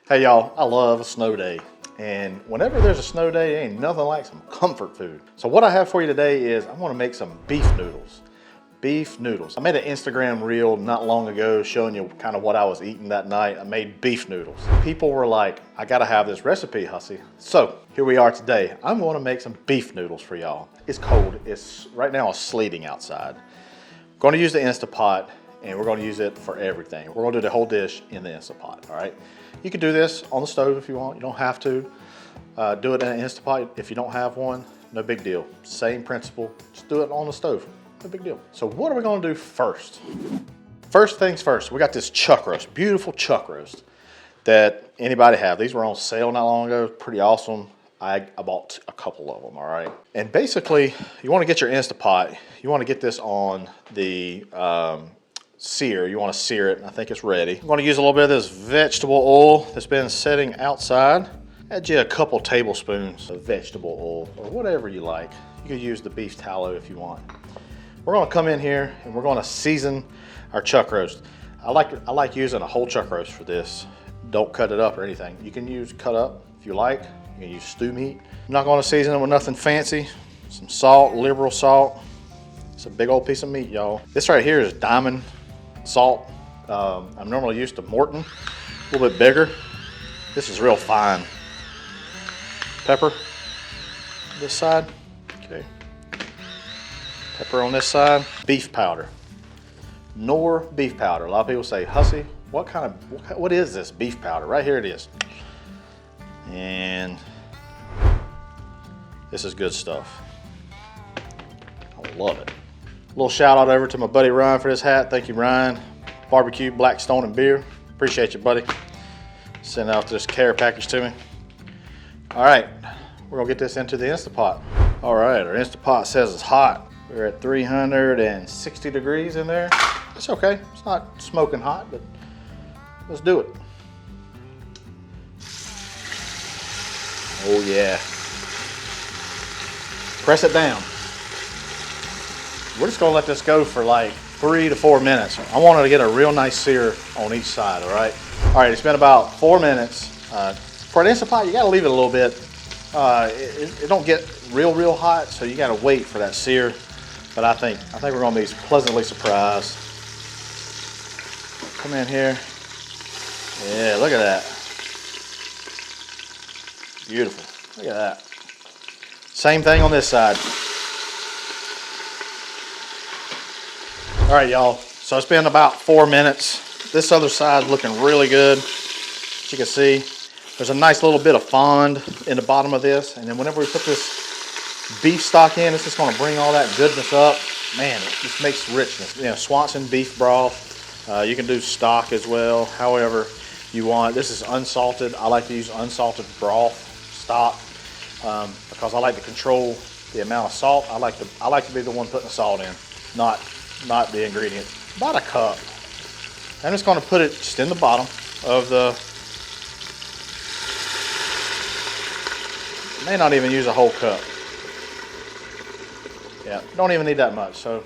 Hey y'all, I love a snow day. And whenever there's a snow day, there ain't nothing like some comfort food. So what I have for you today is I want to make some beef noodles. Beef noodles. I made an Instagram reel not long ago showing you kind of what I was eating that night. I made beef noodles. People were like, I gotta have this recipe, Hussey. So here we are today. I'm going to make some beef noodles for y'all. It's cold. It's right now it's sleeting outside. I'm going to use the INSTAPOT and we're going to use it for everything. We're going to do the whole dish in the INSTAPOT, all right? You can do this on the stove if you want. You don't have to. Do it in an INSTAPOT if you don't have one. No big deal. Same principle. Just do it on the stove. No big deal. So what are we going to do first? First things first. We got this chuck roast. Beautiful chuck roast that anybody have. These were on sale not long ago. Pretty awesome. I bought a couple of them, all right? And basically, you want to get your INSTAPOT. You want to get this on the SEAR. You want to sear it, and I think it's ready. I'm going to use a little bit of this vegetable oil that's been sitting outside. Add you a couple tablespoons of vegetable oil, or whatever you like. You could use the beef tallow if you want. We're going to come in here and we're going to season our chuck roast. I like using a whole chuck roast for this. Don't cut it up or anything. You can use cut up if you like. You can use stew meat. I'm not going to season it with nothing fancy. Some salt, liberal salt. It's a big old piece of meat, y'all. This right here is diamond salt. I'm normally used to Morton, a little bit bigger. This is real fine. Pepper, this side, okay. Pepper on this side. Beef powder, KNORR beef powder. A lot of people say, Hussey, what is this beef powder? Right here it is. And this is good stuff. I love it. A little shout out over to my buddy Ryan for this hat. Thank you, Ryan. Barbecue, Blackstone, and beer. Appreciate you, buddy. Send out this care package to me. All right, we're gonna get this into the INSTAPOT. All right, our INSTAPOT says it's hot. We're at 360 degrees in there. It's okay, it's not smoking hot, but let's do it. Oh yeah. Press it down. We're just gonna let this go for like 3 to 4 minutes. I wanted to get a real nice sear on each side, all right? All right, it's been about 4 minutes. For an INSTAPOT, you gotta leave it a little bit. It don't get real hot, so you gotta wait for that sear. But I think we're gonna be pleasantly surprised. Come in here. Yeah, look at that. Beautiful, look at that. Same thing on this side. All right, y'all, so it's been about 4 minutes. This other side's looking really good. As you can see, there's a nice little bit of fond in the bottom of this. And then whenever we put this beef stock in, it's just gonna bring all that goodness up. Man, it just makes richness. You know, Swanson beef broth. You can do stock as well, however you want. This is unsalted. I like to use unsalted broth stock because I like to control the amount of salt. I like to be the one putting the salt in, not the ingredient. About a cup. I'm just going to put it just in the bottom of the, may not even use a whole cup. Yeah, don't even need that much. So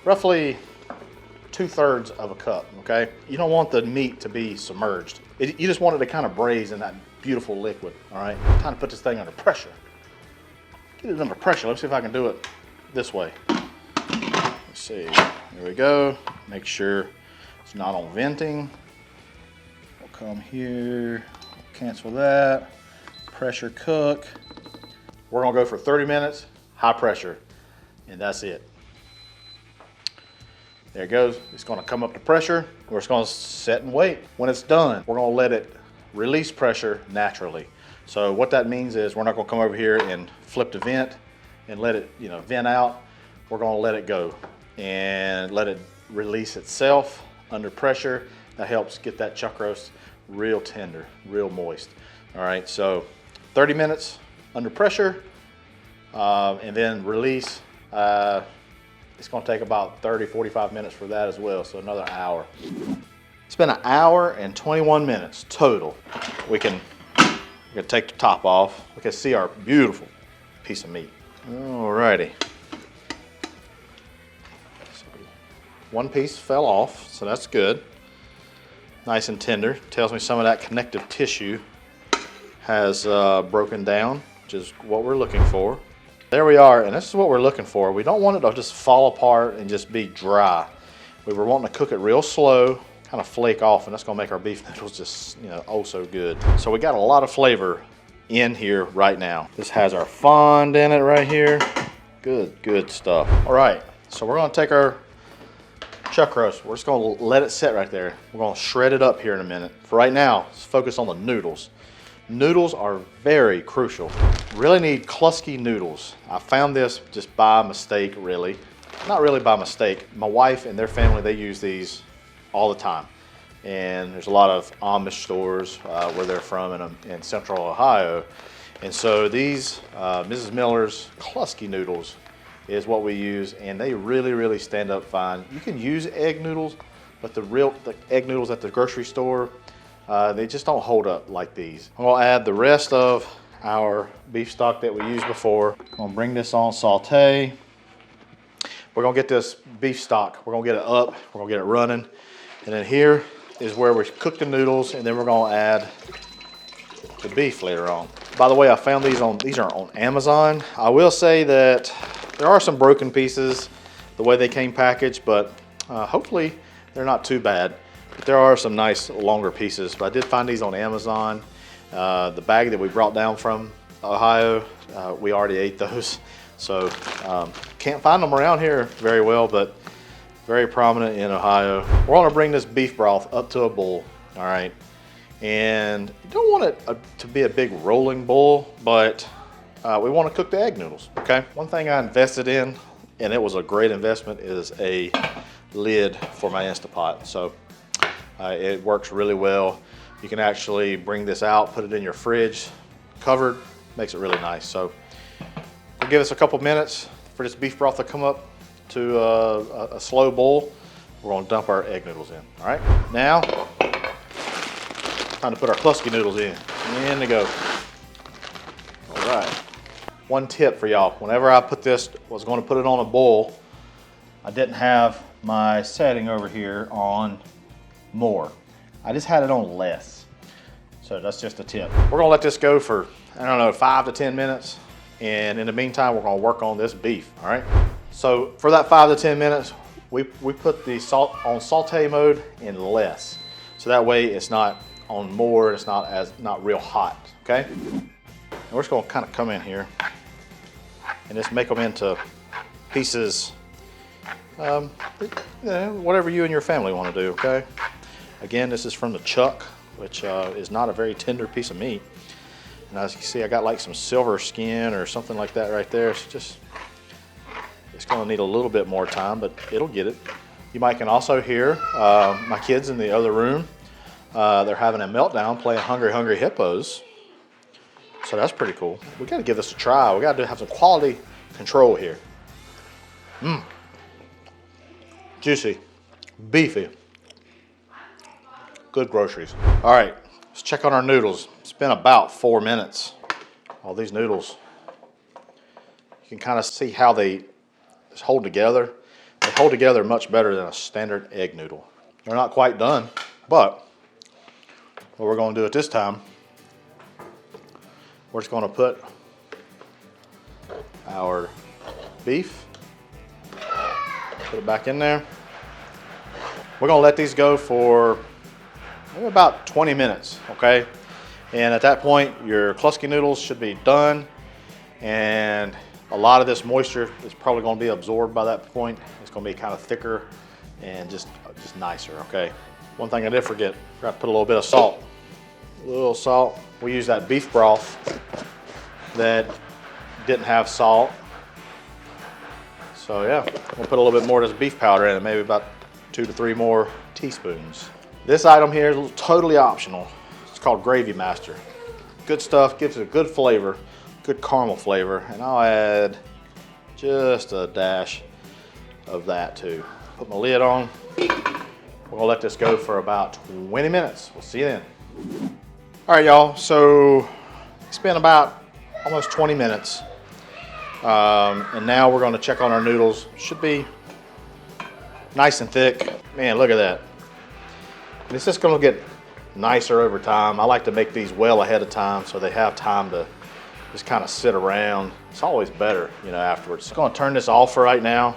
roughly 2/3 of a cup, okay? You don't want the meat to be submerged. You just want it to kind of braise in that beautiful liquid, all right? Time to put this thing under pressure. Get it under pressure. Let's see if I can do it this way. Let's see, there we go. Make sure it's not on venting. We'll come here, cancel that. Pressure cook. We're gonna go for 30 minutes, high pressure, and that's it. There it goes. It's gonna come up to pressure. We're just gonna set and wait. When it's done, we're gonna let it release pressure naturally. So what that means is we're not gonna come over here and flip the vent and let it, vent out. We're gonna let it go and let it release itself under pressure. That helps get that chuck roast real tender, real moist. All right, so 30 minutes under pressure and then release. It's gonna take about 30, 45 minutes for that as well, so another hour. It's been 1 hour and 21 minutes total. We can take the top off. We can see our beautiful piece of meat. All righty. One piece fell off, so that's good. nice and tender. Tells me some of that connective tissue has broken down, which is what we're looking for. There we are, and this is what we're looking for. We don't want it to just fall apart and just be dry. We were wanting to cook it real slow, kind of flake off, and that's gonna make our beef noodles just, you know, oh so good. So we got a lot of flavor in here right now. This has our fond in it right here. Good stuff. All right, so we're gonna take our chuck roast. We're just gonna let it sit right there. We're gonna shred it up here in a minute. For right now, let's focus on the noodles. Noodles are very crucial. Really need Klusky noodles. I found this just by mistake, really. Not really by mistake. My wife and their family, they use these all the time. And there's a lot of Amish stores where they're from in central Ohio. And so these Mrs. Miller's Klusky noodles is what we use, and they really stand up fine. You can use egg noodles, but the egg noodles at the grocery store, they just don't hold up like these. I'm gonna add the rest of our beef stock that we used before. I'm gonna bring this on saute. We're gonna get this beef stock, we're gonna get it up, we're gonna get it running. And then here is where we cook the noodles, and then we're gonna add the beef later on. By the way, I found these are on Amazon. I will say that there are some broken pieces the way they came packaged, but hopefully they're not too bad. But there are some nice longer pieces, but I did find these on Amazon. The bag that we brought down from Ohio, we already ate those. So can't find them around here very well, but very prominent in Ohio. We're gonna bring this beef broth up to a boil, all right? And you don't want it to be a big rolling boil, but we wanna cook the egg noodles, okay? One thing I invested in, and it was a great investment, is a lid for my Instapot. So it works really well. You can actually bring this out, put it in your fridge, covered, makes it really nice. So we'll give us a couple minutes for this beef broth to come up to a slow boil. We're gonna dump our egg noodles in, all right? Now, time to put our Klusky noodles in. In they go. All right. One tip for y'all, whenever I was gonna put it on a boil, I didn't have my setting over here on more. I just had it on less. So that's just a tip. We're gonna let this go for, I don't know, 5 to 10 minutes. And in the meantime, we're gonna work on this beef, all right? So for that 5 to 10 minutes, we put the salt on saute mode and less. So that way it's not on more, it's not real hot, okay? And we're just gonna kind of come in here and just make them into pieces, you know, whatever you and your family wanna do, okay? Again, this is from the chuck, which is not a very tender piece of meat. And as you can see, I got like some silver skin or something like that right there. So it's gonna need a little bit more time, but it'll get it. You might can also hear my kids in the other room. They're having a meltdown playing Hungry Hungry Hippos. So that's pretty cool. We gotta give this a try. We gotta have some quality control here. Juicy, beefy, good groceries. All right, let's check on our noodles. It's been about 4 minutes. All these noodles, you can kind of see how they just hold together. They hold together much better than a standard egg noodle. They're not quite done, but what we're gonna do at this time, we're just gonna put our beef, put it back in there. We're gonna let these go for maybe about 20 minutes, okay? And at that point, your Klusky noodles should be done, and a lot of this moisture is probably gonna be absorbed by that point. It's gonna be kind of thicker and just nicer, okay? One thing I did forget, forgot to put a little bit of salt. A little salt. We use that beef broth that didn't have salt. So yeah, we'll put a little bit more of this beef powder in it, maybe about 2 to 3 more teaspoons. This item here is totally optional. It's called Gravy Master. Good stuff, gives it a good flavor, good caramel flavor, and I'll add just a dash of that too. Put my lid on. We're gonna let this go for about 20 minutes. We'll see you then. All right, y'all, so it's been about almost 20 minutes. And now we're gonna check on our noodles. Should be nice and thick. Man, look at that. It's just gonna get nicer over time. I like to make these well ahead of time so they have time to just kind of sit around. It's always better, you know, afterwards. I'm gonna turn this off for right now.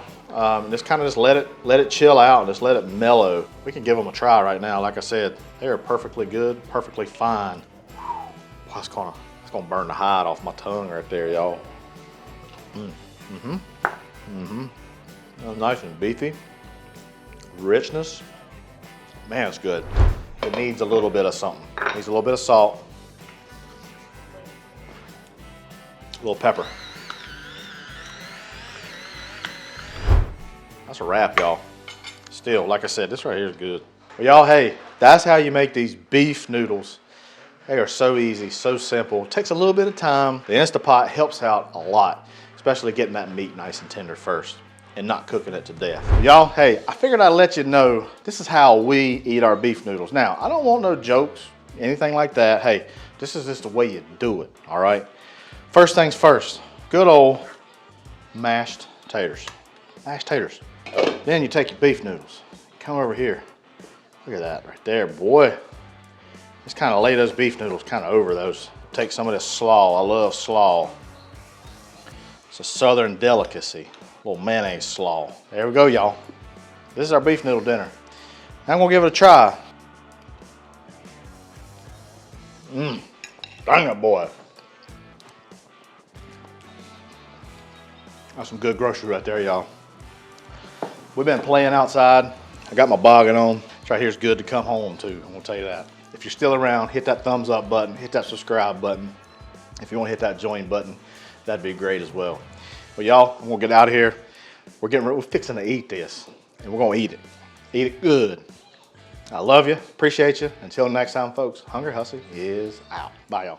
Just kind of just let it chill out, just let it mellow. We can give them a try right now. Like I said, they are perfectly good, perfectly fine. Wow, it's gonna burn the hide off my tongue right there, y'all. Nice and beefy. Richness. Man, it's good. It needs a little bit of something. It needs a little bit of salt. A little pepper. That's a wrap, y'all. Still, like I said, this right here is good. Well, y'all, hey, that's how you make these beef noodles. They are so easy, so simple. It takes a little bit of time. The Instapot helps out a lot, especially getting that meat nice and tender first and not cooking it to death. Y'all, hey, I figured I'd let you know this is how we eat our beef noodles. Now, I don't want no jokes, anything like that. Hey, this is just the way you do it, all right? First things first, good old mashed taters. Mashed taters. Then you take your beef noodles. Come over here. Look at that right there, boy. Just kind of lay those beef noodles kind of over those. Take some of this slaw. I love slaw. It's a southern delicacy. A little mayonnaise slaw. There we go, y'all. This is our beef noodle dinner. Now I'm gonna give it a try. Dang it, boy. That's some good grocery right there, y'all. We've been playing outside. I got my boggin on. This right here is good to come home to, I'm gonna tell you that. If you're still around, hit that thumbs up button, hit that subscribe button. If you wanna hit that join button, that'd be great as well. Well, y'all, I'm gonna get out of here. We're fixing to eat this, and we're gonna eat it. Eat it good. I love you, appreciate you. Until next time, folks, Hungry Hussey is out. Bye, y'all.